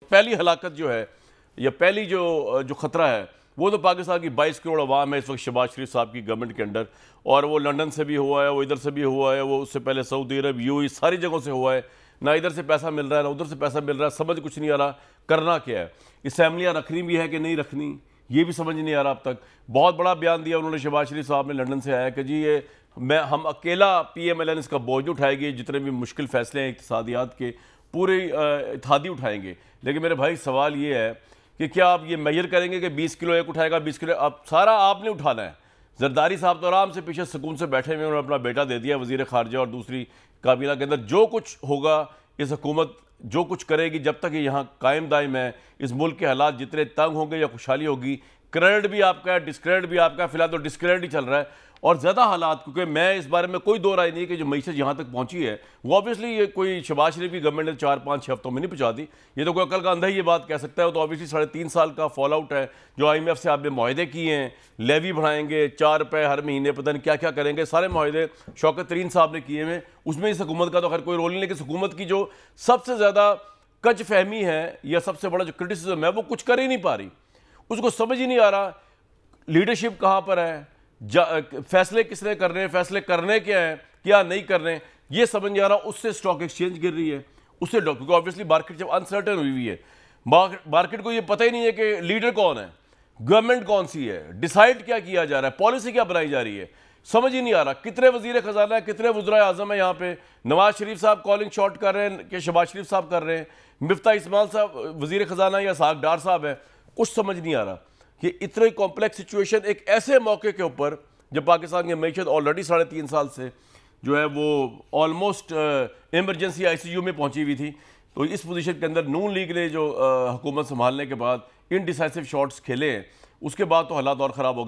پہلی ہلاکت جو ہے یا پہلی جو خطرہ ہے وہ تو پاکستان کی 22 کروڑ عوام ہے اس وقت شہباز شریف صاحب کی گورنمنٹ کے انڈر، اور وہ لنڈن سے بھی ہوا ہے، وہ ادھر سے بھی ہوا ہے، وہ اس سے پہلے سعودی عرب UAE ساری جگہوں سے ہوا ہے، نہ ادھر سے پیسہ مل رہا ہے نہ ادھر سے پیسہ مل رہا ہے، سمجھ کچھ نہیں آ رہا کرنا کیا ہے، اسمبلیاں رکھنی بھی ہے کہ نہیں رکھنی یہ بھی سمجھ نہیں آ رہا اب تک۔ بہت بڑا بیان دیا انہوں نے، شہباز شریف صاحب نے لنڈن سے آیا کہ جی یہ ہم اکیلا PMLN اس کا بوجھ نہیں اٹھائے گی، جتنے بھی مشکل فیصلے ہیں اقتصادیات کے پورے اتحادی اٹھائیں گے۔ لیکن میرے بھائی سوال یہ ہے کہ کیا آپ یہ میئر کریں گے کہ 20 کلو ایک اٹھائے گا 20 کلو، اب سارا آپ نے اٹھانا ہے؟ زرداری صاحب تو آرام سے پیچھے سکون سے بیٹھے ہوئے، انہوں نے اپنا بیٹا دے دیا وزیر خارجہ، اور دوسری کابینہ کے اندر جو کچھ ہوگا اس حکومت جو کچھ کرے گی جب تک یہ یہاں قائم دائم ہے، اس ملک کے حالات جتنے تنگ ہوں گے یا خوشحالی ہوگی، کریڈٹ بھی آپ کا ہے ڈسکریڈٹ بھی آپ کا ہے، فی الحال تو ڈسکریڈٹ ہی چل رہا ہے، اور زیادہ حالات، کیونکہ میں اس بارے میں کوئی دو رائے نہیں کہ جو معیشت یہاں تک پہنچی ہے وہ آبویسلی یہ کوئی شہباز شریف کی گورنمنٹ نے 4-5-6 ہفتوں میں نہیں پہنچا دی، یہ تو کوئی عقل کا اندھا ہی یہ بات کہہ سکتا ہے، وہ تو آبویسلی 3.5 سال کا فال آؤٹ ہے جو IMF سے آپ نے معاہدے کیے ہیں، لیوی بڑھائیں گے 4 روپے ہر مہینے، پتہ نہیں کیا کیا کریں گے، سارے معاہدے شوکت ترین صاحب نے کیے ہوئے، اس میں اس حکومت کا تو خیر کوئی رول نہیں، لیکن حکومت کی جو سب سے زیادہ کج فہمی ہے یا سب سے بڑا جو کرٹیسزم ہے وہ کچھ کر ہی نہیں پا رہی، اس کو سمجھ ہی نہیں آ رہا لیڈرشپ کہاں پر ہے، فیصلے کس نے کر رہے ہیں، فیصلے کرنے کیا ہیں کیا نہیں کر رہے ہیں یہ سمجھ نہیں آ رہا۔ اس سے سٹاک ایکسچینج گر رہی ہے، اس سے کیونکہ آبویسلی مارکیٹ جب انسرٹن ہوئی ہے، مارکیٹ کو یہ پتہ ہی نہیں ہے کہ لیڈر کون ہے، گورنمنٹ کون سی ہے، ڈیسائیڈ کیا کیا جا رہا ہے، پالیسی کیا بنائی جا رہی ہے، سمجھ ہی نہیں آ رہا۔ کتنے وزیر خزانہ ہیں، کتنے وزرائے اعظم ہیں یہاں پہ، نواز شریف صاحب کالنگ شاٹ کر رہے ہیں کہ شہباز شریف صاحب کر رہے ہیں، مفتاح اسماعیل صاحب وزیر خزانہ یا اسحاق ڈار صاحب ہیں، کچھ سمجھ نہیں آ رہا کہ اتنی کمپلیکس سچویشن ایک ایسے موقع کے اوپر جب پاکستان کی معیشت آلریڈی 3.5 سال سے جو ہے وہ آلموسٹ ایمرجنسی ICU میں پہنچی ہوئی تھی، تو اس پوزیشن کے اندر نون لیگ نے جو حکومت سنبھالنے کے بعد انڈیسائسو شاٹس کھیلے ہیں، اس کے بعد تو حالات اور خراب ہو گئے۔